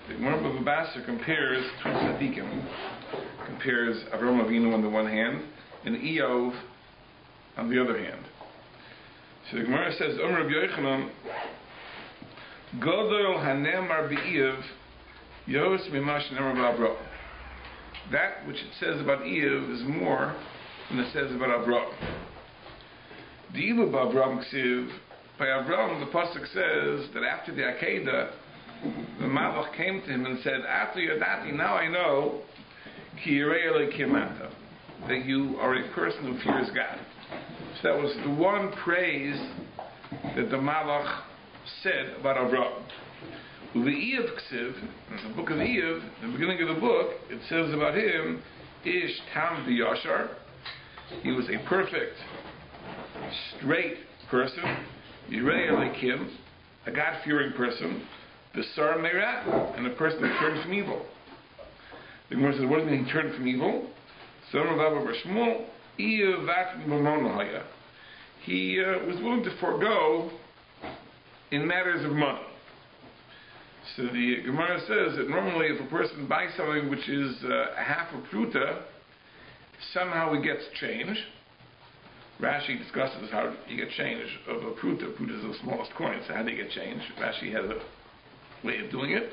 The Gemara of Babasser compares two tzaddikim, compares Avraham Avinu on the one hand and Eov on the other hand. So the Gemara says, Rabbi Yochanan, Godol hanemar be'Eov yos mimash nemar ba'Avraham. That which it says about Eov is more than it says about Avraham. The Eov ba'Avraham ksiv, by Avraham the pasuk says that after the Akedah, the Malach came to him and said, Atu Yadati, now I know, Ki Yirei Elokim Ata, that you are a person who fears God. So that was the one praise that the Malach said about Avraham. The Eov Ksiv, in the book of Eov, the beginning of the book, it says about him, Ish Tam V'Yashar, he was a perfect, straight person, Yirei Elokim, a God-fearing person, the Sar Meirah, and a person who turned from evil. The Gemara says, what does it mean he turned from evil? He was willing to forego in matters of money. So the Gemara says that normally if a person buys something which is half a pruta, somehow he gets change. Rashi discusses how you get change of a pruta. Pruta is the smallest coin, so how do you get change? Rashi has a way of doing it.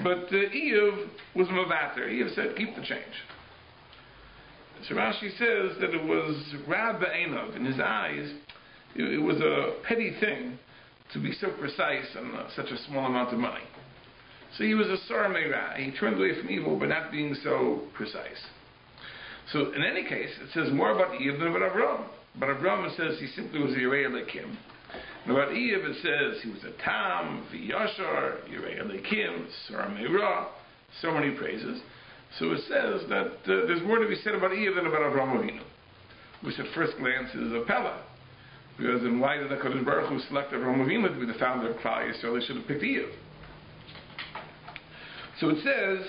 But Eov was Mavater. Eov said, keep the change. So Rashi says that it was Rab Ba'enov. In his eyes, it was a petty thing to be so precise on such a small amount of money. So he was a Sar Meirah. He turned away from evil by not being so precise. So in any case, it says more about Eov than about Avraham. But Avraham, it says he simply was a Yirei Elokim. And about Eov, it says he was a Tam, V'Yashar, Yirei Elokim, Sar Meirah, so many praises. So it says that there's more to be said about Eov than about Avraham Avinu, which at first glance is a Pella. Because then why did the HaKadosh Baruch Hu select Avraham Avinu to be the founder of Klal Yisrael? They should have picked Eov. So it says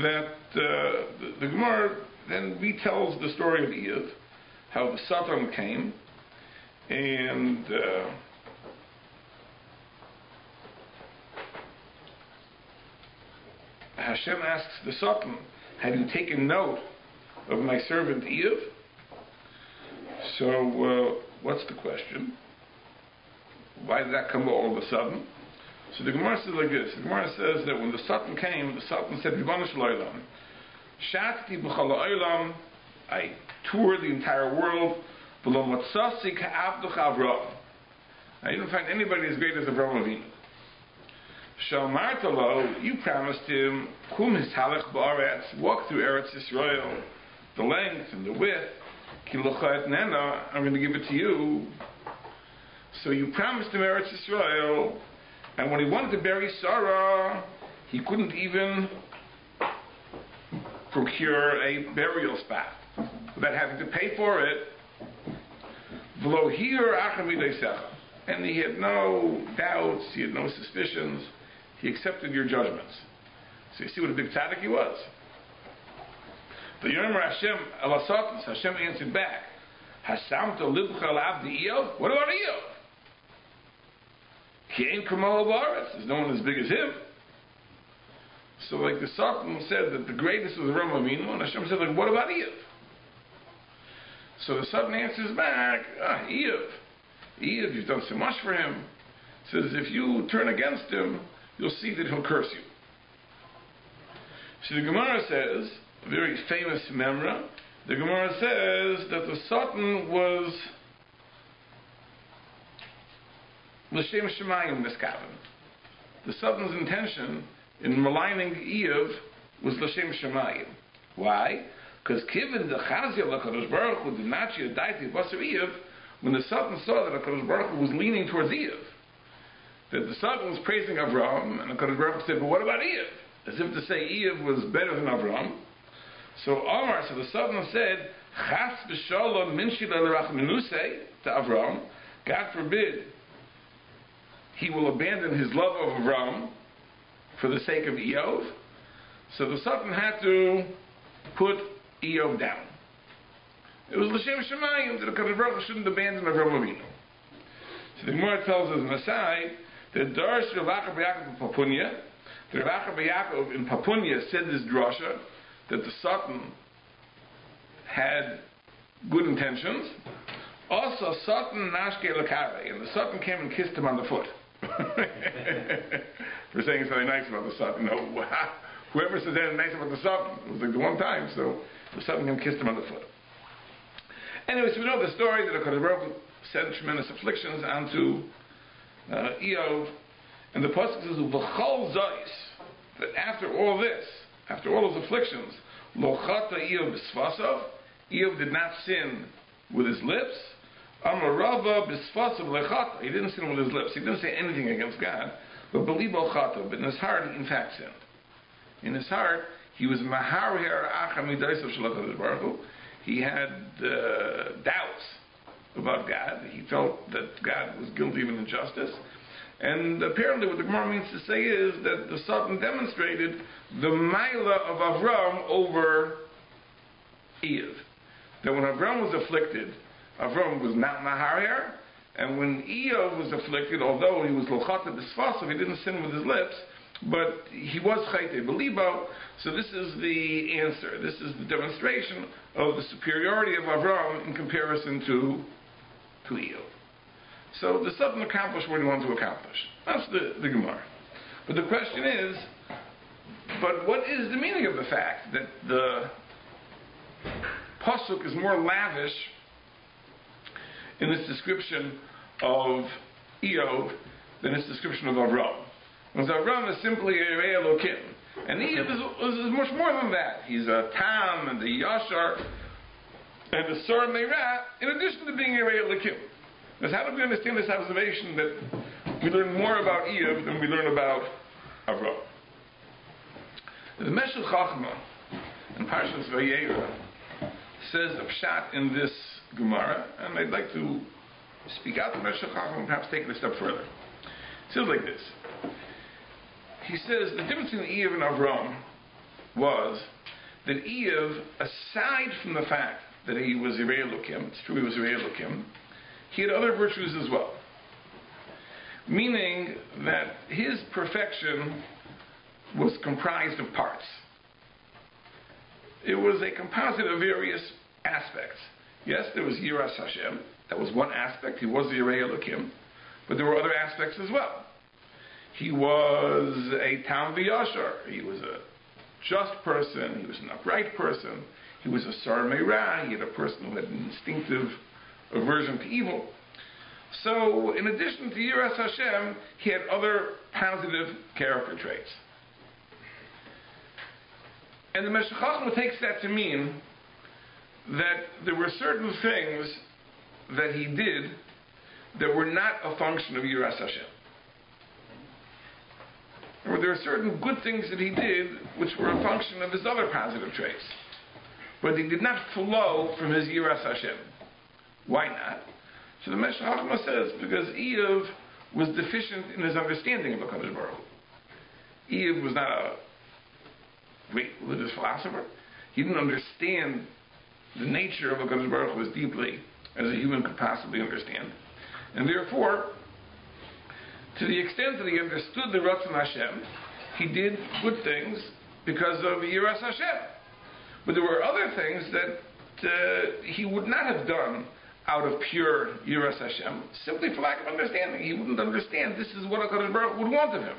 that the Gemara then retells the story of Eov, how the Satan came, and Hashem asks the Satan, have you taken note of my servant Eov? So what's the question? Why did that come all of a sudden? So the Gemara says like this. The Gemara says that when the Satan came, the Satan said, Ribbono shel olam, Shatki b'chol ha'olam, I toured the entire world, v'lo motzasi ka'avduch Avraham. I didn't find anybody as great as Avraham Avinu. Shalmarta lo, you promised him, kum hishalech ba'aretz, walk through Eretz Yisrael, the length and the width, ki locha et nena, I'm going to give it to you. So you promised him Eretz Yisrael, and when he wanted to bury Sarah, he couldn't even procure a burial spot without having to pay for it. V'lo hir achar mideisecha. And he had no doubts, he had no suspicions, he accepted your judgments. So you see what a big tzaddik he was. The Yomer Hashem el Satan, Hashem answered back, Hasamta libcha al avdi Eov? What about Eov? Ki ein kamo ba'aretz. There's no one as big as him. So like the Satan said that the greatest was Avraham Avinu, and Hashem said, like, what about Eov? So the Satan answers back, Eov, you've done so much for him. Says, if you turn against him, you'll see that he'll curse you. So the Gemara says, a very famous memra, the Gemara says that the Satan was l'shem shemayim miskaven. The Satan's intention in maligning Eov was l'shem shemayim. Why? Because given the chazia l'kadosh baruch hu did not yadaiti basar Eov, when the Satan saw that HaKadosh Baruch Hu was leaning towards Eov, that the Satan was praising Avraham, and HaKadosh Baruch Hu said, but what about Eov? As if to say Eov was better than Avraham. So the Satan said, Chas b'shalom minshi l'rachminusei to Avraham, God forbid, he will abandon his love of Avraham for the sake of Eov. So the Satan had to put Eov down. It was l'shem shemayim that HaKadosh Baruch Hu shouldn't abandon Avraham Avinu. So the Gemara tells us in the side The Darsh Rabbi Yaakov in Papunya, the Rabbi Yaakov in Papunya said this drasha that the Satan had good intentions. Also, Satan nashke lekare, and the Satan came and kissed him on the foot for saying something nice about the Satan. No, whoever says anything nice about the Satan, it was like the one time, so the Satan came and kissed him on the foot. Anyway, so we know the story that HaKadosh Baruch Hu sent tremendous afflictions onto Eov, and the pasuk says, "V'chol zois," that after all this, after all those afflictions, lo chata Eov b'sfasav, Eov did not sin with his lips. Amarava b'sfasav lechata, he didn't sin with his lips. He didn't say anything against God, but belibo chata, but in his heart he in fact sinned. In his heart, he was maharher acha midaisav shel HaKadosh Baruch Hu. He had doubts about God. He felt that God was guilty of an injustice. And apparently what the Gemara means to say is that the Satan demonstrated the Maila of Avram over Eov. That when Avram was afflicted, Avram was not Maharir, and when Eov was afflicted, although he was Lochata B'sfasav, he didn't sin with his lips, but he was Chayte Belibo. So this is the answer. This is the demonstration of the superiority of Avram in comparison to Eov. So the Satan accomplished what he wanted to accomplish. That's the Gemara. But the question is, but what is the meaning of the fact that the Pasuk is more lavish in its description of Eov than its description of Avram? Because Avram is simply a Rei Elokim. And Eov is much more than that. He's a Tam and a Yashar and a Sor Meirah, in addition to being a Rei Elokim. Because how do we understand this observation that we learn more about Eov than we learn about Avram? The Meshul Chachma in Parshas Vayera says a pshat in this Gemara, and I'd like to speak out to Meshul Chachma and perhaps take it a step further. It says like this. He says the difference between Eov and Avram was that Eov, aside from the fact that he was a Rei Elokim, it's true he was a Rei Elokim, he had other virtues as well. Meaning that his perfection was comprised of parts. It was a composite of various aspects. Yes, there was Yiras Hashem. That was one aspect. He was the Rei Elokim. But there were other aspects as well. He was a Tam V'Yashar. He was a just person. He was an upright person. He was a Sar Meirah. He had a person who had an instinctive aversion to evil. So, in addition to Yiras Hashem, he had other positive character traits. And the Meshech Chachma takes that to mean that there were certain things that he did that were not a function of Yiras Hashem. Or there are certain good things that he did which were a function of his other positive traits. But they did not flow from his Yiras Hashem. Why not? So the Meshech Chachma says, because Eov was deficient in his understanding of HaKadosh Baruch Hu. Eov was not a great religious philosopher. He didn't understand the nature of HaKadosh Baruch Hu as deeply as a human could possibly understand. And therefore, to the extent that he understood the Ratzon Hashem, he did good things because of Yiras Hashem. But there were other things that he would not have done out of pure Yiras Hashem, simply for lack of understanding. He wouldn't understand this is what HaKadosh Baruch Hu would want of him.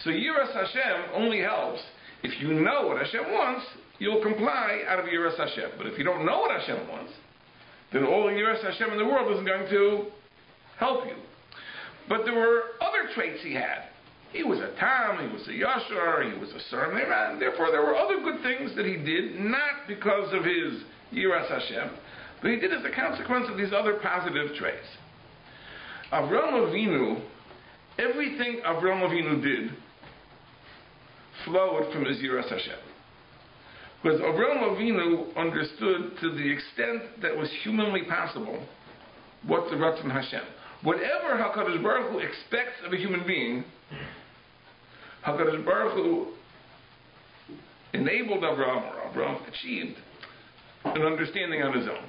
So Yiras Hashem only helps if you know what Hashem wants, you'll comply out of Yiras Hashem. But if you don't know what Hashem wants, then all Yiras Hashem in the world isn't going to help you. But there were other traits he had. He was a Tam, he was a Yashar, he was a Sar Meirah, and therefore there were other good things that he did, not because of his Yiras Hashem, but he did as a consequence of these other positive traits. Avram Avinu, everything Avram Avinu did flowed from his Yiras Hashem. Because Avram Avinu understood to the extent that was humanly possible what the Ratzon Hashem. Whatever HaKadosh Baruch Hu expects of a human being, HaKadosh Baruch Hu enabled Avram, or Avram achieved, an understanding on his own.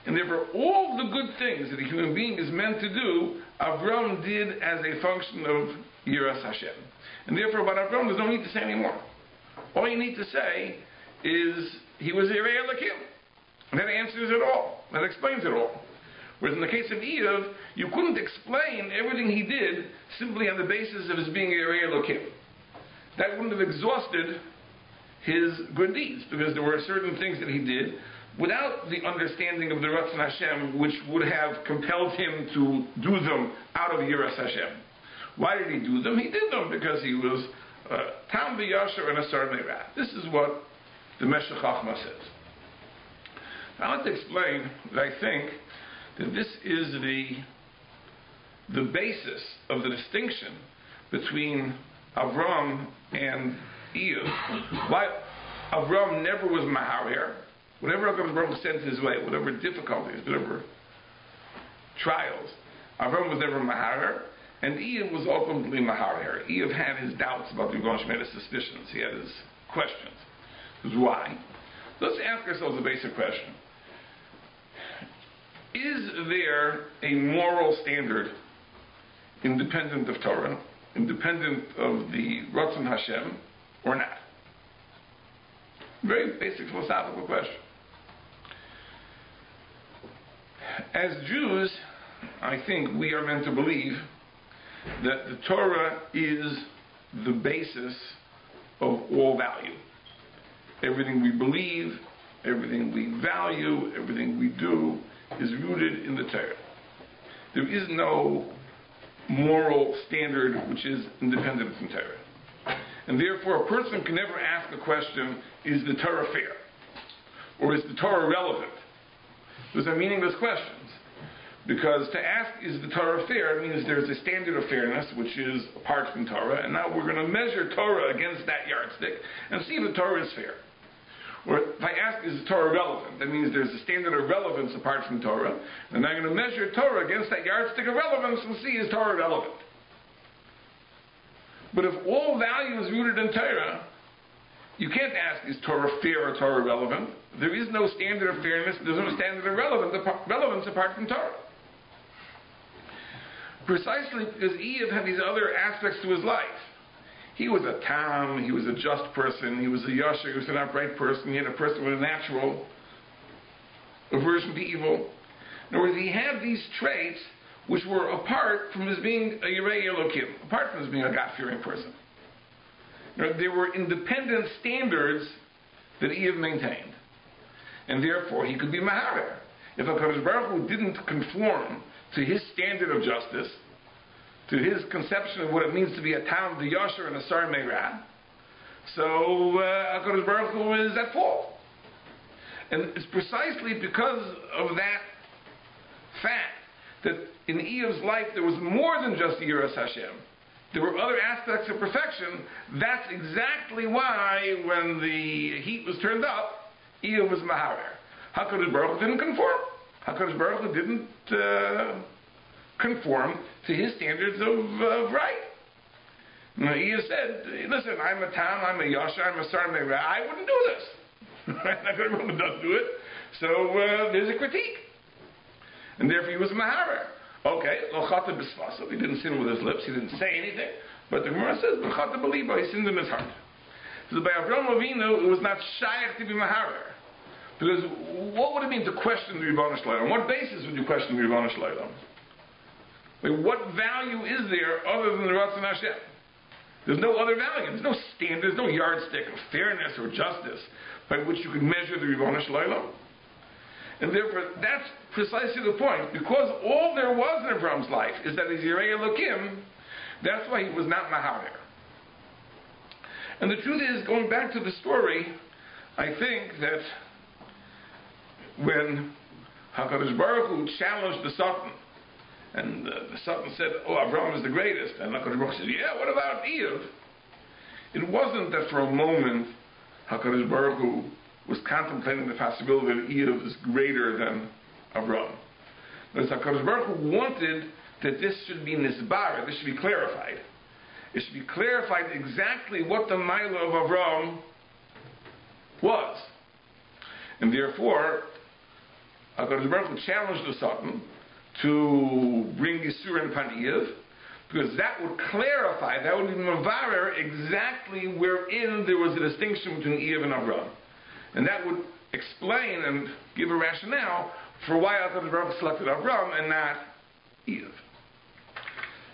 And therefore, all the good things that a human being is meant to do, Avram did as a function of Yiras Hashem. And therefore, about Avram, there's no need to say anymore. All you need to say is, he was Yirei Elokim. And that answers it all. That explains it all. Whereas in the case of Eiv, you couldn't explain everything he did simply on the basis of his being Yirei Elokim. That wouldn't have exhausted his good deeds, because there were certain things that he did without the understanding of the Ratzon Hashem, which would have compelled him to do them out of Yiras Hashem. Why did he do them? He did them because he was Tam v'Yasher and Asar Meirah. This is what the Meshech Chochmah says. I want to explain that I think that this is the basis of the distinction between Avram and Eiv. Why Avram never was Maharer. Whatever HaKadosh Baruch Hu sent his way, whatever difficulties, whatever trials, Avram was never Maharer, and Eiv was ultimately Maharer. Eiv had his doubts about the Rebbeinu Shem, his suspicions, he had his questions. Why? Let's ask ourselves a basic question. Is there a moral standard independent of Torah, independent of the Ratzon Hashem, or not? Very basic philosophical question. As Jews, I think we are meant to believe that the Torah is the basis of all value. Everything we believe, everything we value, everything we do is rooted in the Torah. There is no moral standard which is independent from Torah. And therefore, a person can never ask the question, is the Torah fair? Or is the Torah relevant? Those are meaningless questions. Because to ask, is the Torah fair, means there's a standard of fairness, which is apart from Torah, and now we're going to measure Torah against that yardstick and see if the Torah is fair. Or if I ask, is the Torah relevant? That means there's a standard of relevance apart from Torah, and I'm going to measure Torah against that yardstick of relevance and see, is Torah relevant? But if all value is rooted in Torah, you can't ask, is Torah fair or Torah relevant? There is no standard of fairness, there's no standard of relevance apart from Torah. Precisely because Eiv had these other aspects to his life. He was a Tam, he was a just person, he was a Yasher, he was an upright person, he had a person with a natural aversion to evil. In other words, he had these traits which were apart from his being a Yirei Elokim, apart from his being a God-fearing person. There were independent standards that Eiv maintained. And therefore, he could be Maharer. If HaKadosh Baruch Hu didn't conform to his standard of justice, to his conception of what it means to be a Tam, the Yasher, and a Sar Meirah, so HaKadosh Baruch Hu is at fault. And it's precisely because of that fact that in Eiv's life there was more than just Yiras Hashem. There were other aspects of perfection. That's exactly why when the heat was turned up, Eiv was Maharer. HaKadosh Baruch Hu didn't conform. HaKadosh Baruch Hu didn't conform to his standards of right. Eiv said, listen, I'm a Tam, I'm a Yasher, I'm a Sar Meirah. I wouldn't do this. HaKadosh Baruch Hu doesn't do it. So there's a critique. And therefore he was Maharer. Okay, lo chata b'sfasav, he didn't sin with his lips, he didn't say anything, but the Gemara says, b'chata b'libo, he sinned in his heart. So by Avraham Avinu, it was not shaykh to be Maharer. Because what would it mean to question the Rebbeinu Shalom? On what basis would you question the Rebbeinu Shalom? Like, what value is there other than the Ratzon Hashem? There's no other value, there's no standard, there's no yardstick of fairness or justice by which you can measure the Rebbeinu Shalom. And therefore, that's precisely the point. Because all there was in Avram's life is that he's Yirei Elokim, that's why he was not Maharer. And the truth is, going back to the story, I think that when HaKadosh Baruch Hu challenged the Satan, and the Satan said, oh, Avram is the greatest, and HaKadosh Baruch Hu said, yeah, what about Eiv? It wasn't that for a moment HaKadosh Baruch Hu was contemplating the possibility that Eiv is greater than Avram. Because HaKadosh Baruch Hu wanted that this should be nisbar, this should be clarified. It should be clarified exactly what the Maila of Avram was. And therefore, HaKadosh Baruch Hu challenged the Satan to bring Yisur and Paniyev, because that would clarify, that would be Mavarer exactly wherein there was a distinction between Eiv and Avram. And that would explain and give a rationale for why HaKadosh Baruch Hu selected Avram and not Eiv.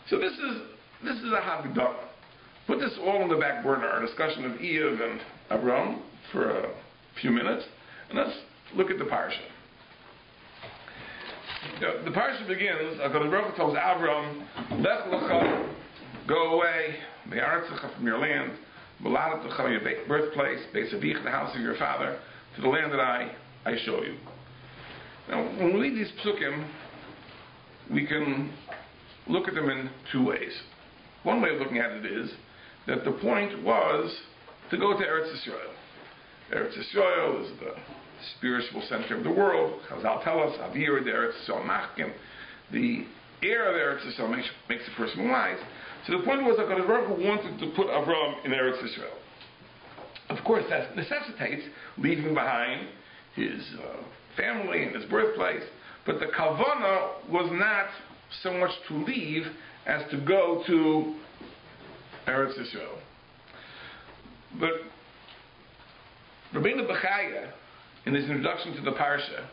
So this is a Haggadah. Put this all on the back burner, our discussion of Eiv and Avram, for a few minutes, and let's look at the parsha. The parsha begins, HaKadosh Baruch Hu tells Avram, Lech Lecha, go away, Me'aretzecha, from your land, B'ladetecha, your birthplace, Beis Avich, the house of your father, to the land that I show you. Now, when we read these psukim, we can look at them in two ways. One way of looking at it is that the point was to go to Eretz Yisrael. Eretz Yisrael is the spiritual center of the world. Chazal tell us, Avir de Eretz Yisrael Machkim. The air of Eretz Yisrael makes a person wise. So the point was that HaKadosh Baruch Hu wanted to put Avram in Eretz Yisrael. Of course, that necessitates leaving behind his family and his birthplace. But the Kavanah was not so much to leave as to go to Eretz Yisrael. But Rabbeinu Bechaya, in his introduction to the parsha,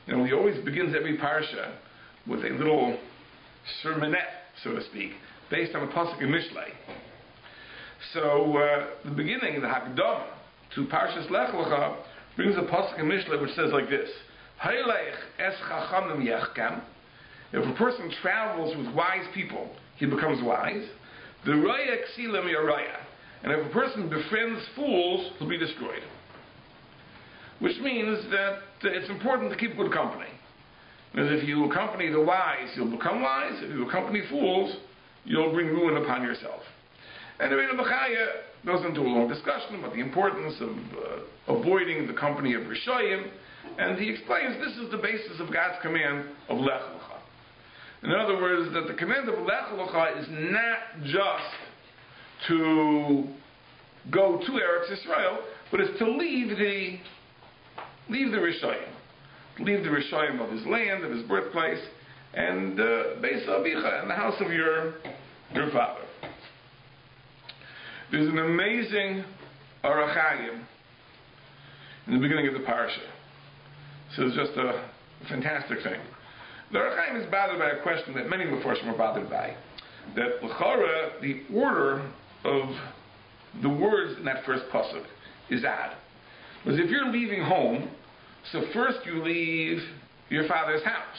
he always begins every parsha with a little sermonette, so to speak, based on a pasuk in Mishlei. So the beginning, the Haggadah to Parshas Lech Lecha, brings a pasuk in Mishlei which says like this: Haylech es chachamim yechkam. If a person travels with wise people, he becomes wise. The raya ksilam yaraya. And if a person befriends fools, he'll be destroyed. Which means that it's important to keep good company. Because if you accompany the wise, you'll become wise. If you accompany fools, you'll bring ruin upon yourself. And Rabbeinu Bechaya goes into a long discussion about the importance of avoiding the company of Rishayim, and he explains this is the basis of God's command of Lech Lecha. In other words, that the command of Lech Lecha is not just to go to Eretz Yisrael, but is to leave the Rishayim. Leave the Rishayim of his land, of his birthplace, and Beis Avicha, and the house of your father. There's an amazing Arachayim in the beginning of the parasha. So it's just a fantastic thing. The Arachayim is bothered by a question that many Mefarshim are bothered by. That l'chara, the order of the words in that first pasuk is odd. Because if you're leaving home, so first you leave your father's house.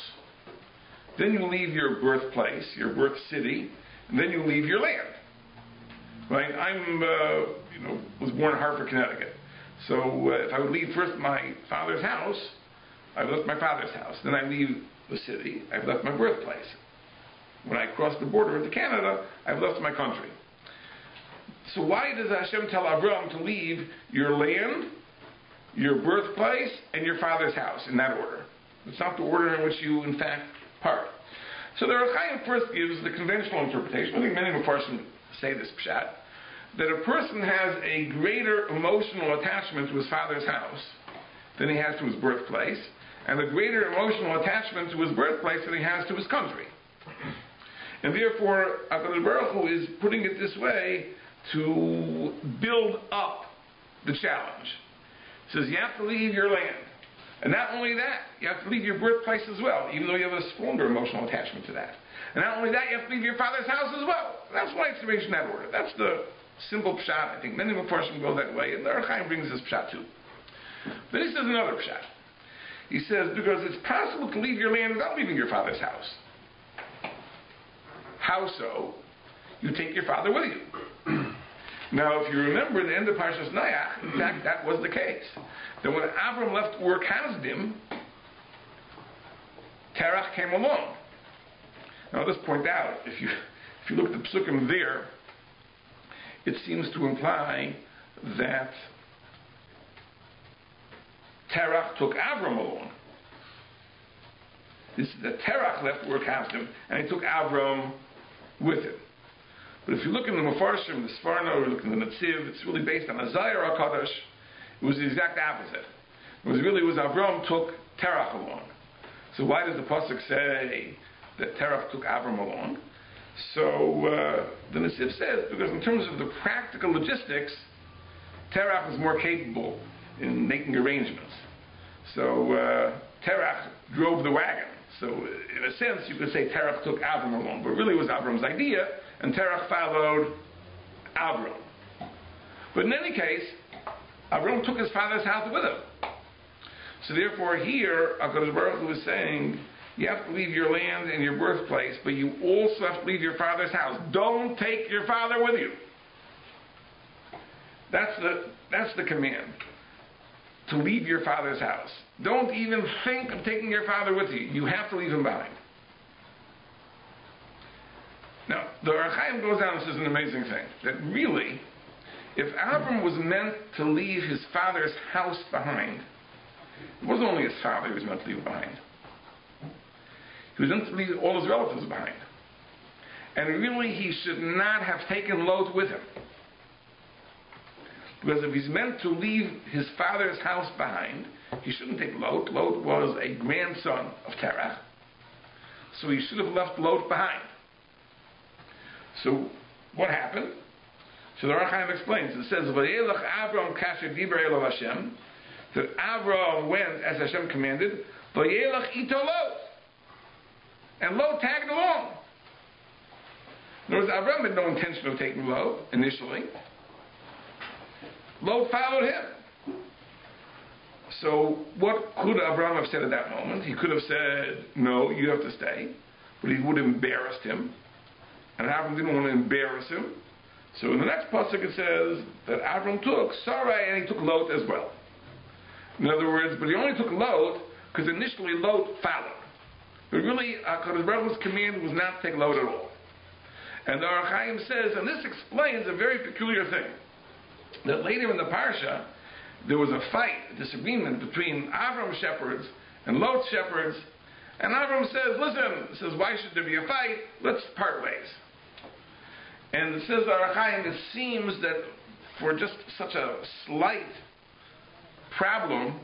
Then you leave your birthplace, your birth city, and then you leave your land. Right? I'm, was born in Hartford, Connecticut. So if I would leave first my father's house, I've left my father's house. Then I leave the city, I've left my birthplace. When I cross the border into Canada, I've left my country. So why does Hashem tell Avram to leave your land, your birthplace, and your father's house in that order? It's not the order in which you, in fact, part. So the Arachayim first gives the conventional interpretation. I think many Mefarshim say this pshat, that a person has a greater emotional attachment to his father's house than he has to his birthplace, and a greater emotional attachment to his birthplace than he has to his country. And therefore, HaKadosh Baruch Hu is putting it this way to build up the challenge. He says, you have to leave your land. And not only that, you have to leave your birthplace as well, even though you have a stronger emotional attachment to that. And not only that, you have to leave your father's house as well. That's why it's arranged in that order. That's the simple pshat. I think many Mefarshim go that way, and the Arachayim brings this pshat too. But he says another pshat. He says, because it's possible to leave your land without leaving your father's house. How so? You take your father with you. Now, if you remember the end of Parshas Noach, in fact, that was the case. That when Avram left Ur Kasdim, Terach came along. Now, I'll just point out, if you look at the psukim there, it seems to imply that Terach took Avram along. This is that Terach left Ur Kasdim, and he took Avram with him. But if you look in the Mefarshim, the Sfarno, or look in the Netziv, it's really based on a Zayar HaKadosh. It was the exact opposite. It was Avram took Terach along. So why does the pasuk say that Terach took Avram along? So the Nesiv says, because in terms of the practical logistics, Terach is more capable in making arrangements. So Terach drove the wagon. So in a sense, you could say Terach took Avram along, but really it was Avram's idea, and Terach followed Avram. But in any case, Avram took his father's house with him. So therefore here, HaKadosh Baruch Hu is saying, you have to leave your land and your birthplace, but you also have to leave your father's house. Don't take your father with you. That's the command. To leave your father's house. Don't even think of taking your father with you. You have to leave him behind. Now, the Ohr HaChaim goes down and says an amazing thing. That really, if Avram was meant to leave his father's house behind, it wasn't only his father he was meant to leave behind. He was meant to leave all his relatives behind. And really, he should not have taken Lot with him. Because if he's meant to leave his father's house behind, he shouldn't take Lot. Lot was a grandson of Terach. So he should have left Lot behind. So what happened? So the Ohr HaChaim explains. It says, Vayelech Avram kasher diber elav Hashem, that Avram went as Hashem commanded, Vayelech ito Lot. And Lot tagged along. In other words, Avram had no intention of taking Lot initially. Lot followed him. So what could Avram have said at that moment? He could have said, no, you have to stay. But he would have embarrassed him. And Avram didn't want to embarrass him. So in the next pasuk it says that Avram took Sarai and he took Lot as well. In other words, but he only took Lot because initially Lot followed. But really, HaKadosh Baruch Hu's command was not to take Lot at all. And the Ohr HaChaim says, and this explains a very peculiar thing, that later in the parsha, there was a fight, a disagreement between Avram's shepherds and Lot's shepherds, and Avram says, listen, why should there be a fight? Let's part ways. And it says, the Ohr HaChaim, it seems that for just such a slight problem,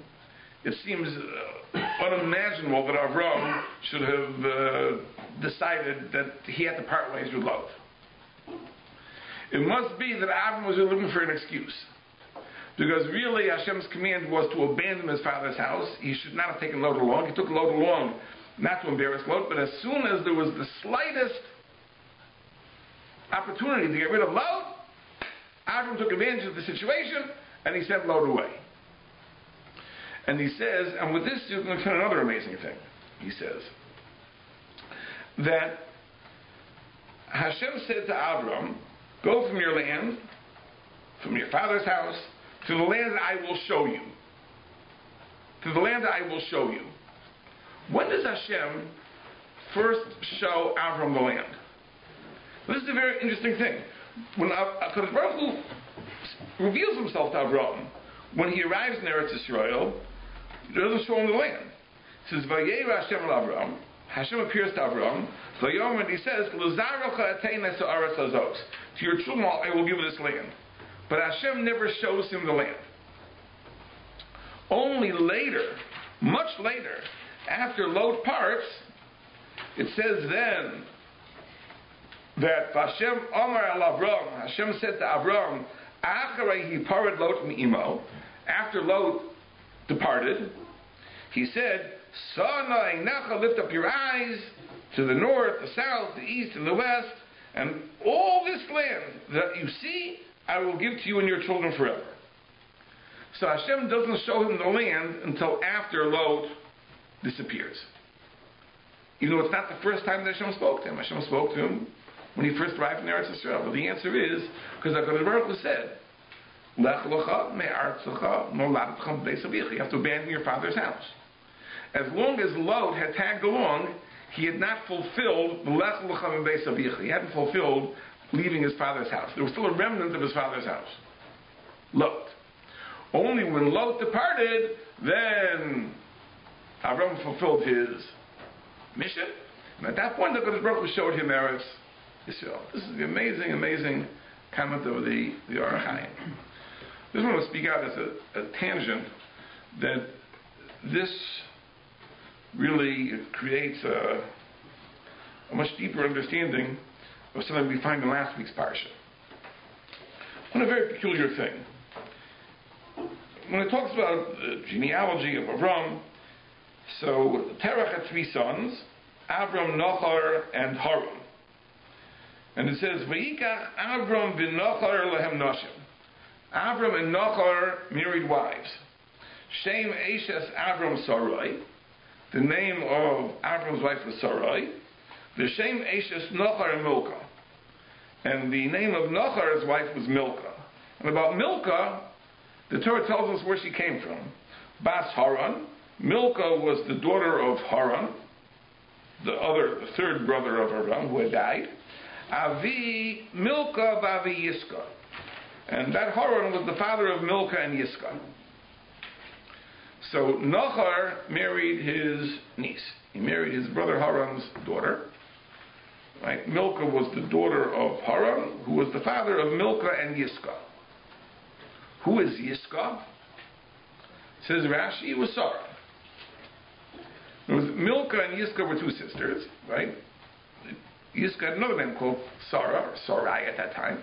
it seems unimaginable that Avram should have decided that he had to part ways with Lot. It must be that Avram was looking for an excuse. Because really Hashem's command was to abandon his father's house. He should not have taken Lot along. He took Lot along not to embarrass Lot, but as soon as there was the slightest opportunity to get rid of Lot, Avram took advantage of the situation and he sent Lot away. And he says, and with this you're going to find another amazing thing. He says that Hashem said to Avram, go from your land, from your father's house, to the land that I will show you. To the land that I will show you. When does Hashem first show Avram the land? This is a very interesting thing. When HaKadosh Baruch Hu reveals himself to Avram, when he arrives in Eretz Yisrael, he doesn't show him the land. It says, Vayera Hashem al Avram. Hashem appears to Avram. And he says, to your children I will give this land. But Hashem never shows him the land. Only later, much later, after Lot parts, it says then that Hashem Omar al Avram, Hashem said to Avram, Acharei he pared Lot mi'imo, after Lot departed, he said, Sanai Nacha, lift up your eyes to the north, the south, the east, and the west, and all this land that you see, I will give to you and your children forever. So Hashem doesn't show him the land until after Lot disappears. Even though it's not the first time that Hashem spoke to him. Hashem spoke to him when he first arrived in Eretz Yisrael. But the answer is, because HaKadosh Baruch Hu said, Lech Lecha me'artzecha noladetcha b'beis avicha. You have to abandon your father's house. As long as Lot had tagged along, he had not fulfilled the Lech Lecha me'beis avicha. He hadn't fulfilled leaving his father's house. There was still a remnant of his father's house. Lot. Only when Lot departed, then Avram fulfilled his mission. And at that point, the HaKadosh Baruch Hu showed him Eretz Yisrael. This is the amazing, amazing comment of the Ohr HaChaim. I just want to speak out as a tangent that this really creates a much deeper understanding of something we find in last week's parsha. One very peculiar thing. When it talks about the genealogy of Avram, so Terach had three sons, Avram, Nachor, and Haran. And it says, Vayikach Avram v'Nachor lehem noshim. Avram and Nachor married wives. Shem Eshes Avram Sarai. The name of Avram's wife was Sarai. The Shem Eshes Nachor Milcah. And the name of Nachor's wife was Milcah. And about Milcah, the Torah tells us where she came from. Bas Haran. Milcah was the daughter of Haran, the third brother of Haran, who had died. Avi Milcah v'Avi Yiska. And that Haran was the father of Milcah and Yiska. So Nachor married his niece. He married his brother Haran's daughter. Right? Milcah was the daughter of Haran, who was the father of Milcah and Yiska. Who is Yiska? Says Rashi, it was Sarah. Milcah and Yiska were two sisters, right? Yiska had another name called Sarah, or Sarai at that time.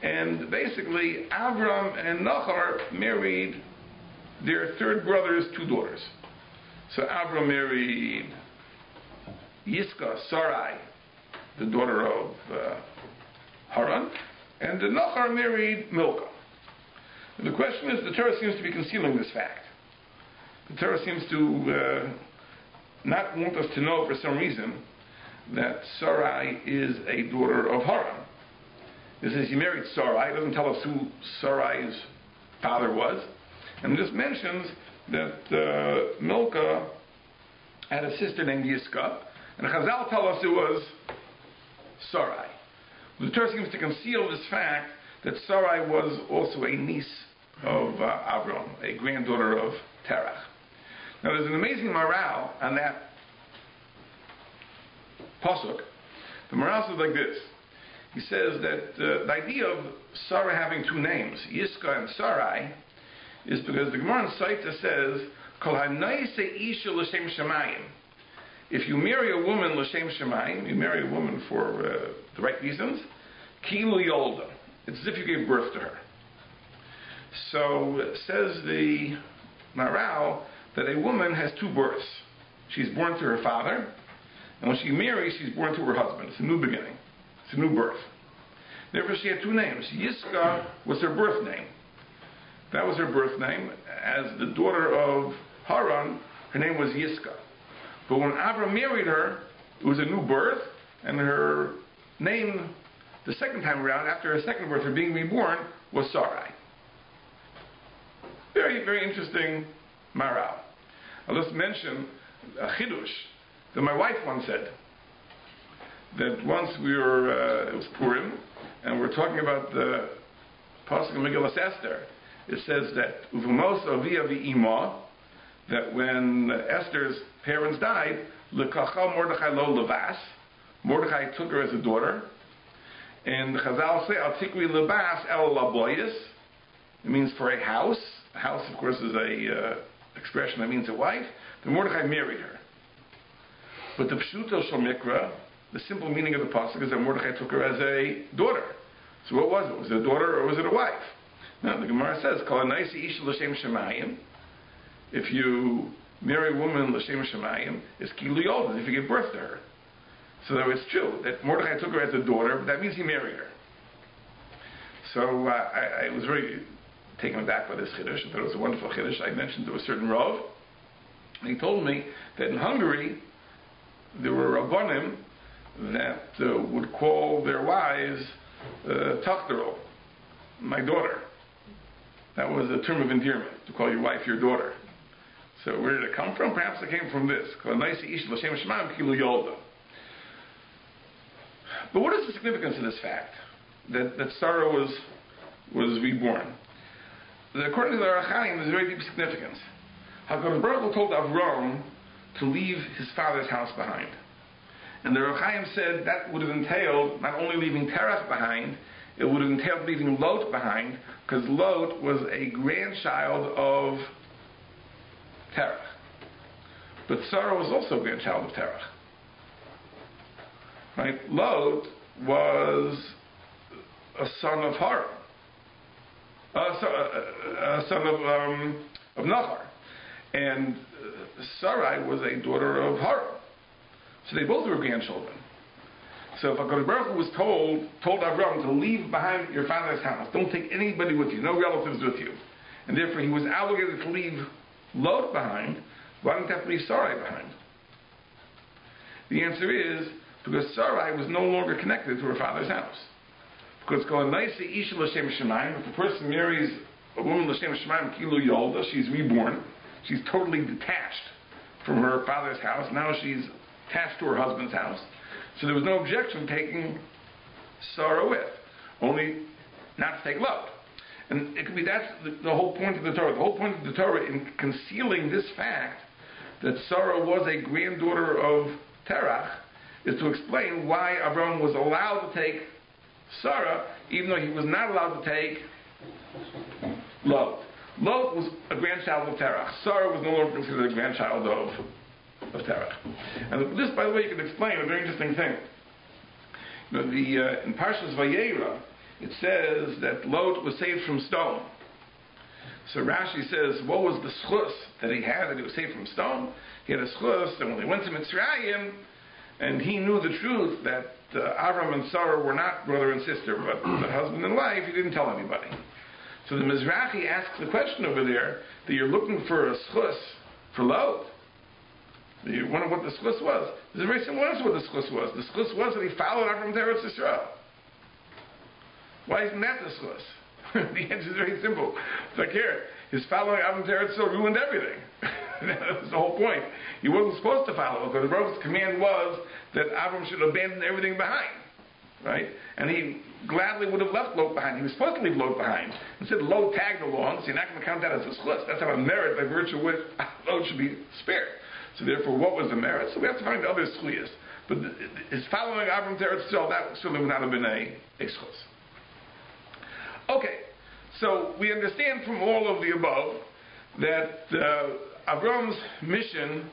And basically, Avram and Nachor married their third brother's two daughters. So Avram married Yiska, Sarai, the daughter of Haran, and Nachor married Milcah. And the question is, the Torah seems to be concealing this fact. The Torah seems to not want us to know for some reason that Sarai is a daughter of Haran. It says he married Sarai. It doesn't tell us who Sarai's father was. And it just mentions that Milcah had a sister named Yiska, and Chazal tell us it was Sarai. The Torah seems to conceal this fact that Sarai was also a niece of Avram, a granddaughter of Terach. Now there's an amazing morale on that pasuk. The morale says like this. He says that the idea of Sarah having two names, Yiska and Sarai, is because the Gemara in Saita says, Kol hanayse isha l'shem shamayim. If you marry a woman l'shem shamayim, you marry a woman for the right reasons, kilu yolda. It's as if you gave birth to her. So says the Maral that a woman has two births. She's born to her father, and when she marries, she's born to her husband. It's a new beginning. It's a new birth. Therefore, she had two names. Yiska was her birth name. That was her birth name. As the daughter of Haran, her name was Yiska. But when Avram married her, it was a new birth, and her name, the second time around, after her second birth, her being reborn, was Sarai. Very, very interesting maral. I'll just mention a chidush that my wife once said. That once we were, it was Purim, and we're talking about the pasuk of Megillas Esther. It says that Uvamos Avia v'Ima, that when Esther's parents died, Lekacha Mordechai lo levas, Mordechai took her as a daughter, and the Chazal say Al Tikri lebas el laboyis. It means for a house. A house, of course, is a expression that means a wife. Then Mordechai married her. But the Pshuto Shel Mikra, the simple meaning of the pasuk is that Mordechai took her as a daughter. So what was it? Was it a daughter or was it a wife? Now the Gemara says, Kol hanayse isha l'shem shamayim. If you marry a woman l'shem shamayim, it's kilu yolda, if you give birth to her. So that it's true that Mordechai took her as a daughter, but that means he married her. So I was very taken aback by this chiddush. I thought it was a wonderful chiddush. I mentioned to a certain Rav, and he told me that in Hungary there were Rabbanim that would call their wives Tachterol, my daughter. That was a term of endearment, to call your wife your daughter. So where did it come from? Perhaps it came from this. But what is the significance of this fact? That Sarah was reborn. According to the Arachaim, there's a very deep significance. HaKadosh Baruch Hu told Avram to leave his father's house behind. And the Arachaim said that would have entailed not only leaving Terach behind, it would have entailed leaving Lot behind, because Lot was a grandchild of Terach. But Sarah was also a grandchild of Terach. Right? Lot was a son of Haran, a son of Nahor, and Sarai was a daughter of Haran. So they both were grandchildren. So if HaKadosh Baruch Hu was told Avram to leave behind your father's house, don't take anybody with you, no relatives with you, and therefore he was obligated to leave Lot behind, why didn't he have to leave Sarai behind? The answer is because Sarai was no longer connected to her father's house. Because going nice Isha L'Shem Shemayim, if a person marries a woman L'Shem Shemayim Kilu Yolda, she's reborn, she's totally detached from her father's house, now she's attached to her husband's house. So there was no objection taking Sarah with, only not to take Lot. And it could be that's the whole point of the Torah. The whole point of the Torah in concealing this fact that Sarah was a granddaughter of Terach is to explain why Avram was allowed to take Sarah, even though he was not allowed to take Lot. Lot was a grandchild of Terach. Sarah was no longer considered a grandchild of Terach. And this, by the way, you can explain a very interesting thing. You know, in Parshas Vayera, it says that Lot was saved from stone. So Rashi says, what was the schus that he had that he was saved from stone? He had a schus, and when they went to Mitzrayim, and he knew the truth that Avram and Sarah were not brother and sister, but the husband and wife, he didn't tell anybody. So the Mizrahi asks the question over there, that you're looking for a schus for Lot. You wonder what the schus was. There's a very simple answer what the schus was. The schus was that he followed Avram to Eretz Yisrael. Why isn't that the schus? The answer is very simple. It's like here, his following Avram to Eretz Yisrael ruined everything. That was the whole point. He wasn't supposed to follow, because the Baruch's command was that Avram should abandon everything behind. Right? And he gladly would have left Lot behind. He was supposed to leave Lot behind. Instead, Lot tagged along, so you're not going to count that as a schus. That's not a merit by virtue of which Lot should be spared. So therefore, what was the merit? So we have to find the other schuyas. But his following Avram to Eretz Yisrael, that certainly would not have been a schus. Okay, so we understand from all of the above that Avram's mission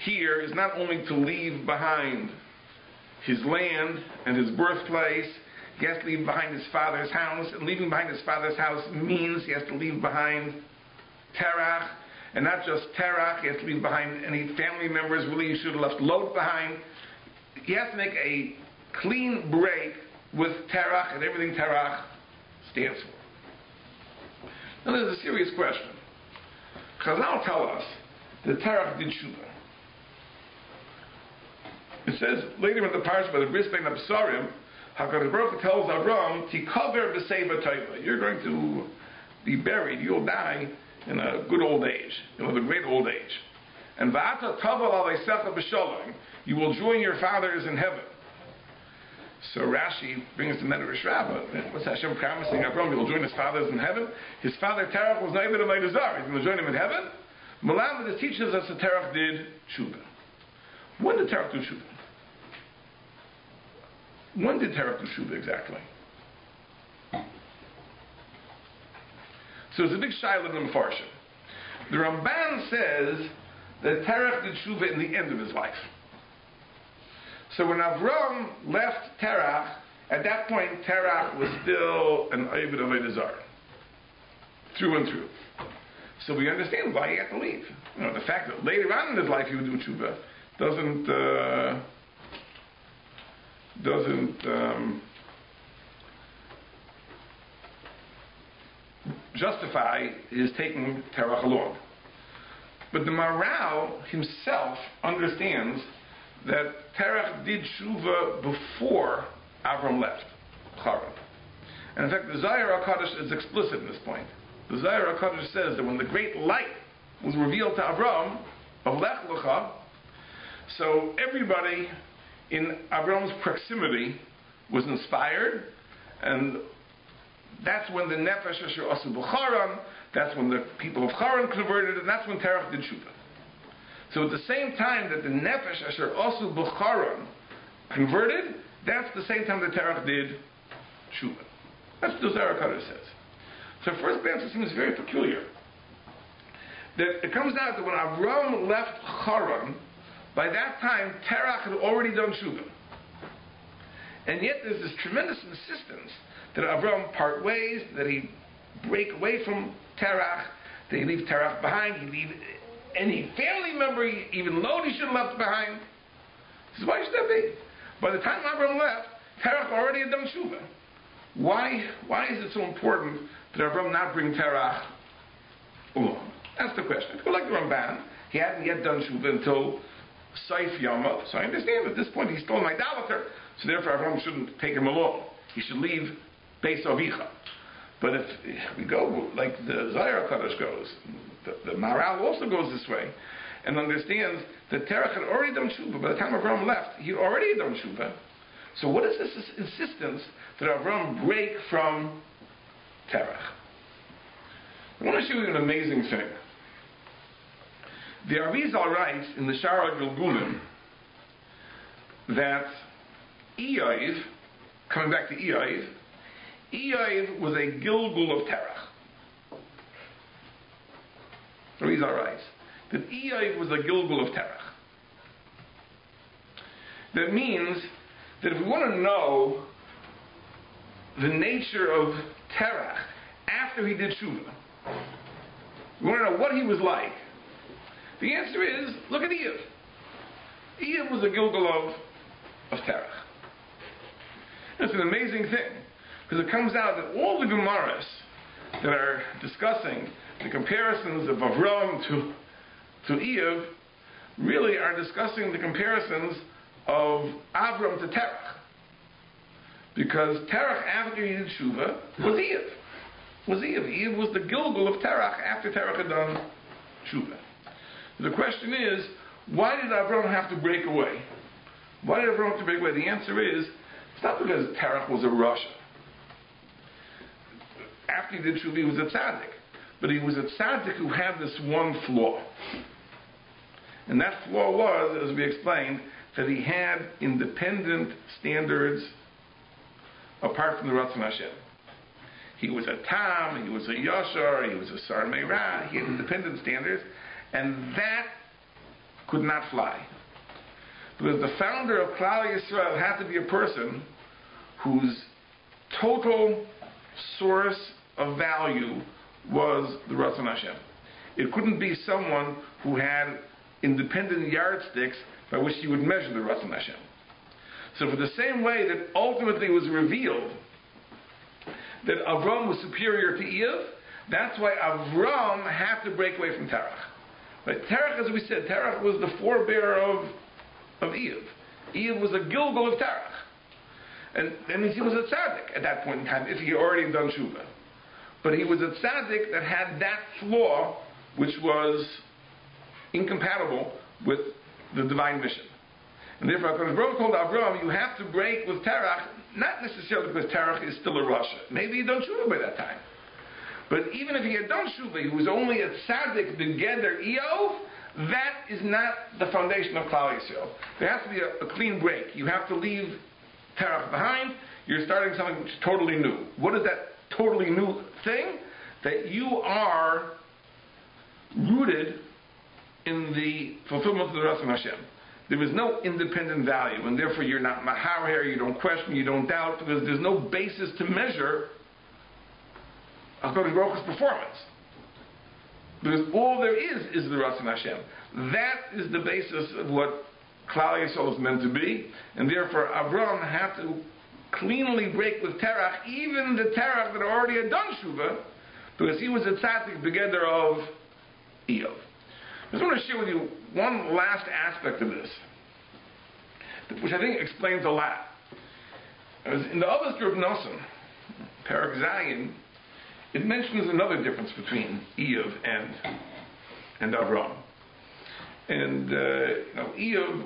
here is not only to leave behind his land and his birthplace, he has to leave behind his father's house, and leaving behind his father's house means he has to leave behind Terach, and not just Terach, he has to leave behind any family members. Really, he should have left Lot behind. He has to make a clean break with Terach and everything Terach stands for. Now there's a serious question. Chazal tell us that Terach did tshuva. It says later in the parsha by the Bris Ben Absarim, HaKadosh Baruch Hu tells Avram, "Tikaver b'seiva tova." You're going to be buried. You'll die in a good old age. You'll have a great old age. And va'ata tavel aleisecha b'shalom. You will join your fathers in heaven. So Rashi brings the Medrash Rabbah. What's Hashem promising Avram? He will join his fathers in heaven. His father Terach was not even a Meidazar. He's going to join him in heaven. Malam, this teaches us that Terach did tshuva. When did Terach do tshuva? When did Terach do tshuva exactly? So it's a big shaila in the Mefarshim. The Ramban says that Terach did tshuva in the end of his life. So when Avram left Terach, at that point Terach was still an Ovid of Eidazar, through and through. So we understand why he had to leave. You know, the fact that later on in his life he would do tshuva doesn't justify his taking Terach along. But the Maral himself understands that Terach did tshuva before Avram left Haran. And in fact, the Zohar HaKadosh is explicit in this point. The Zohar HaKadosh says that when the great light was revealed to Avram of Lech Lecha, so everybody in Avram's proximity was inspired, and that's when the Nefesh Asher Asu B'Charan, that's when the people of Haran converted, and that's when Terach did tshuva. So at the same time that the Nefesh Asher Asu B'Charan converted, that's the same time that Terach did tshuva. That's what the Zohar HaKadosh says. So at first glance it seems very peculiar that it comes out that when Avram left Haran, by that time Terach had already done Shuvah. And yet there's this tremendous insistence that Avram part ways, that he break away from Terach, that he leave Terach behind, he leave any family member, even Lod, he should have left behind. This is why should that be? By the time Avram left, Terach already had done Shuvah. Why is it so important that Avram not bring Terach along? That's the question. If you like the Ramban, he hadn't yet done Shuvah until Saif Yamav, so I understand at this point he's still an idolater, so therefore Avram shouldn't take him along. He should leave Beis Avicha. But if we go like the Zohar Kadosh goes, the Maharal also goes this way, and understands that Terach had already done Shuvah. By the time Avram left, he had already done Shuvah. So what is this insistence that Avram break from Terach? I want to show you an amazing thing. The Arizal writes in the Shara Gilgulim that Eiv, coming back to Eiv was a Gilgul of Terach. Arizal writes that Eiv was a Gilgul of Terach. That means that if we want to know the nature of Terach after he did Shuvah, we want to know what he was like, the answer is, look at Eiv. Eiv was a Gilgul of Terach. It's an amazing thing, because it comes out that all the Gemaras that are discussing the comparisons of Avram to Eiv really are discussing the comparisons of Avram to Terach. Because Terach, after he did Shuvah, was Eiv. Eiv was the Gilgul of Terach after Terach had done Shuvah. The question is, why did Avram have to break away? Why did Avram have to break away? The answer is, it's not because Terach was a Rasha. After he did Shuvah, he was a tzaddik. But he was a tzaddik who had this one flaw. And that flaw was, as we explained, that he had independent standards apart from the Ratzon Hashem. He was a Tam, he was a Yashar, he was a Sar Meirah, he had independent standards, and that could not fly. Because the founder of Klal Yisrael had to be a person whose total source of value was the Ratzon Hashem. It couldn't be someone who had independent yardsticks by which he would measure the Ratzon Hashem. So for the same way that ultimately was revealed that Avram was superior to Eiv, that's why Avram had to break away from Terach. Right? Terach, as we said, Terach was the forebearer of Eiv. Eiv was a Gilgul of Terach. And that means he was a tzaddik at that point in time, if he had already done Shuvah. But he was a tzaddik that had that flaw, which was incompatible with the divine mission. And therefore, HaKadosh Baruch Hu told Avram, you have to break with Terach, not necessarily because Terach is still a Rasha. Maybe he done Shuvah by that time. But even if he had done Shuvah, he was only a tzaddik together Eov, that is not the foundation of Klal Yisrael. There has to be a clean break. You have to leave Terach behind. You're starting something which is totally new. What is that totally new thing? That you are rooted in the fulfillment of the Ratzon Hashem. There is no independent value, and therefore you're not maharer, you don't question, you don't doubt, because there's no basis to measure HaKadosh Baruch Hu's performance. Because all there is the Ratzon Hashem. That is the basis of what Klal Yisrael is meant to be, and therefore Avram had to cleanly break with Terach, even the Terach that already had done Shuvah, because he was a tzaddik together of Eiv. I just want to share with you one last aspect of this, which I think explains a lot. In the Avos Reb Nosson, Perek Zayin, it mentions another difference between Eiv and Avram. And Eiv,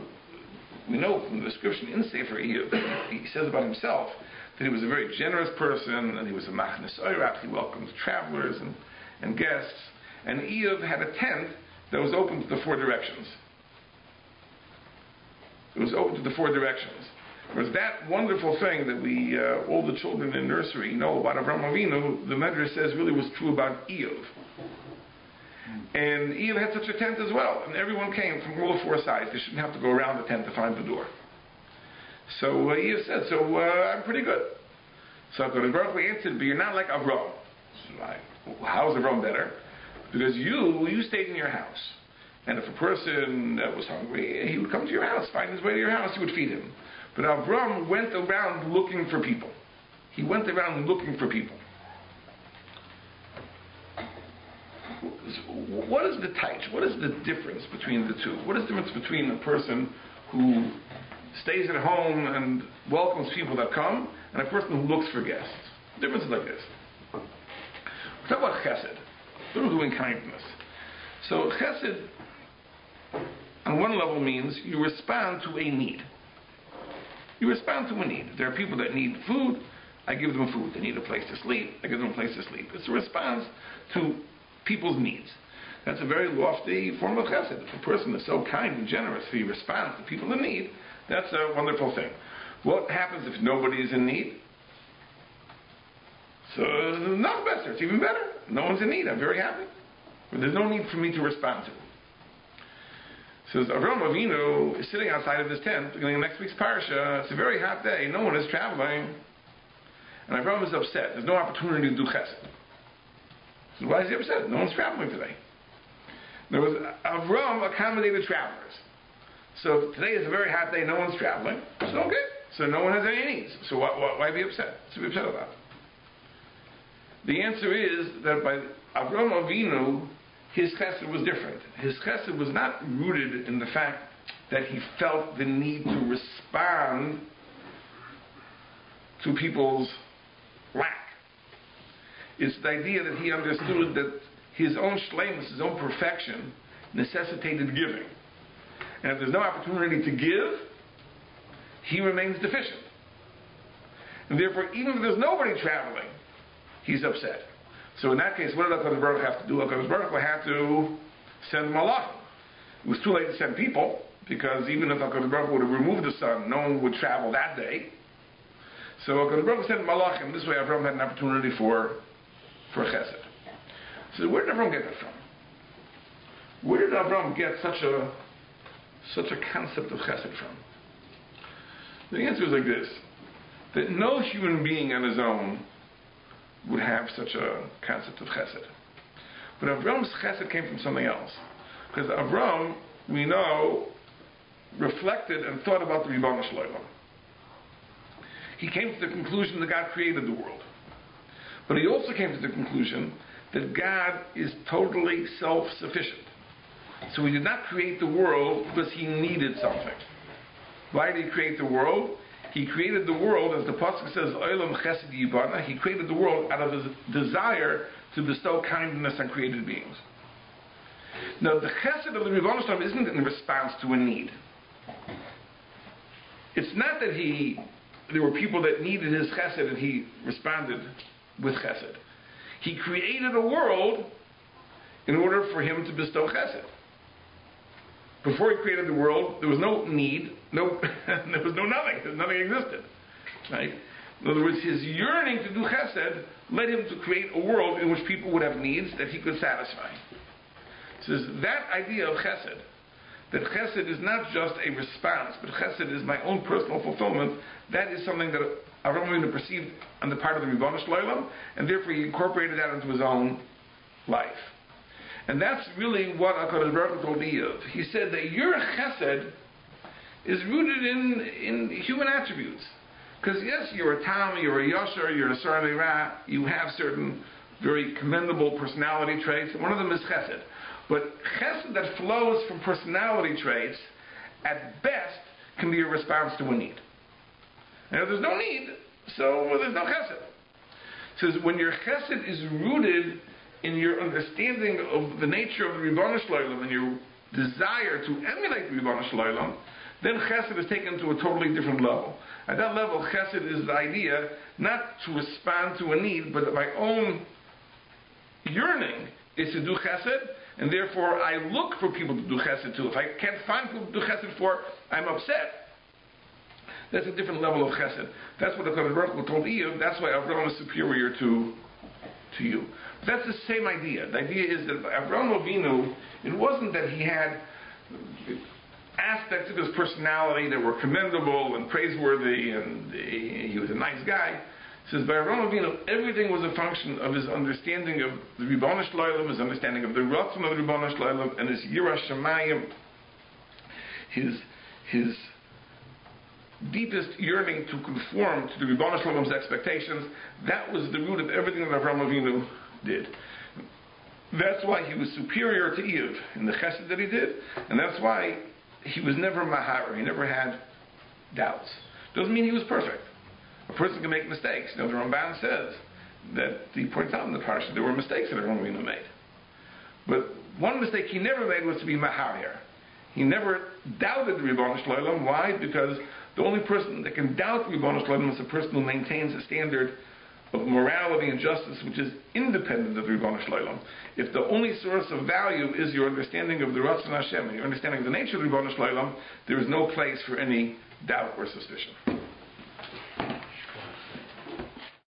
we know from the description in Sefer Eiv, he says about himself that he was a very generous person, and he was a machnes oirach, he welcomed travelers and guests. And Eiv had a tent that was open to the four directions. It was open to the four directions. It was that wonderful thing that we, all the children in nursery know about Avraham Avinu, the Medrash says really was true about Eiv. And Eve had such a tent as well, and everyone came from all four sides. They shouldn't have to go around the tent to find the door. So Eve said, I'm pretty good. So HaKadosh Baruch Hu answered, but you're not like Avram. So how is Avram better? Because you stayed in your house. And if a person was hungry, he would come to your house, find his way to your house, you would feed him. But Avram went around looking for people. He went around looking for people. What is the taich? What is the difference between the two? What is the difference between a person who stays at home and welcomes people that come and a person who looks for guests? The difference is like this. We talk about chesed. We're doing kindness. So chesed, on one level, means you respond to a need. You respond to a need. There are people that need food. I give them food. They need a place to sleep. I give them a place to sleep. It's a response to people's needs. That's a very lofty form of chesed. If a person is so kind and generous, he responds to people in need, that's a wonderful thing. What happens if nobody is in need? So, not better. It's even better. No one's in need. I'm very happy. But there's no need for me to respond to. Says Avram Avinu is sitting outside of his tent, beginning of next week's parsha. It's a very hot day. No one is traveling. And Avram is upset. There's no opportunity to do chesed. So why is he upset? No one's traveling today. There was Avram accommodated travelers. So today is a very hot day. No one's traveling. So okay. So no one has any needs. So why be upset? What's to be upset about? The answer is that by Avram Avinu, his chesed was different. His chesed was not rooted in the fact that he felt the need to respond to people's lack. It's the idea that he understood that his own shleimus, his own perfection, necessitated giving. And if there's no opportunity to give, he remains deficient. And therefore, even if there's nobody traveling, he's upset. So in that case, what did HaKadosh Baruch Hu have to do? HaKadosh Baruch Hu had to send malachim. It was too late to send people, because even if HaKadosh Baruch Hu would have removed the sun, no one would travel that day. So HaKadosh Baruch Hu sent malachim. This way Avram had an opportunity for chesed. So where did Avram get that from? Where did Avram get such a concept of chesed from? The answer is like this: that no human being on his own would have such a concept of chesed. But Avram's chesed came from something else. Because Avram, we know, reflected and thought about the Ribono Shel Olam. He came to the conclusion that God created the world. But he also came to the conclusion that God is totally self-sufficient. So he did not create the world because he needed something. Why did he create the world? He created the world, as the pasuk says, Olam Chesed Yibana. He created the world out of his desire to bestow kindness on created beings. Now, the chesed of the Ribono Shel Olam isn't in response to a need. It's not that there were people that needed his chesed and he responded with chesed. He created a world in order for him to bestow chesed. Before he created the world, there was no need, there was no nothing. Nothing existed. Right? In other words, his yearning to do chesed led him to create a world in which people would have needs that he could satisfy. So that idea of chesed, that chesed is not just a response, but chesed is my own personal fulfillment, that is something that Avram Avinu perceived on the part of the Ribono Shel Olam, and therefore he incorporated that into his own life. And that's really what HaKadosh Baruch Hu told Eve. He said that your chesed is rooted in human attributes. Because yes, you're a Tam, you're a Yosher, you're a Sar Meirah, you have certain very commendable personality traits, and one of them is chesed. But chesed that flows from personality traits, at best, can be a response to a need. And if there's no need, so there's no chesed. So when your chesed is rooted in your understanding of the nature of the Ribono Shel Olam and your desire to emulate the Ribono Shel Olam, then chesed is taken to a totally different level. At that level, chesed is the idea not to respond to a need, but that my own yearning is to do chesed, and therefore I look for people to do chesed to. If I can't find people to do chesed for, I'm upset. That's a different level of chesed. That's what the HaKadosh Baruch Hu told Eve. That's why Avram is superior to to you. That's the same idea. The idea is that Avraham Avinu, it wasn't that he had aspects of his personality that were commendable and praiseworthy and he was a nice guy. It says by Avraham Avinu, everything was a function of his understanding of the Ribono Shel Olam, his understanding of the Ratzon of the Ribono Shel Olam, and his Yirah Shamayim, his deepest yearning to conform to the Ribono Shel Olam's expectations. That was the root of everything that Avraham Avinu did. That's why he was superior to Eve in the chesed that he did, and that's why he was never mahar. He never had doubts. Doesn't mean he was perfect. A person can make mistakes. You know, the Ramban says that he points out in the parsha there were mistakes that Avraham Avinu made. But one mistake he never made was to be mahar. He never doubted the Ribono Shel Olam. Why? Because the only person that can doubt the Ribono Shel Olam is a person who maintains a standard of morality and justice which is independent of the Ribono Shel Olam. If the only source of value is your understanding of the Ratzon Hashem and your understanding of the nature of the Ribono Shel Olam, there is no place for any doubt or suspicion.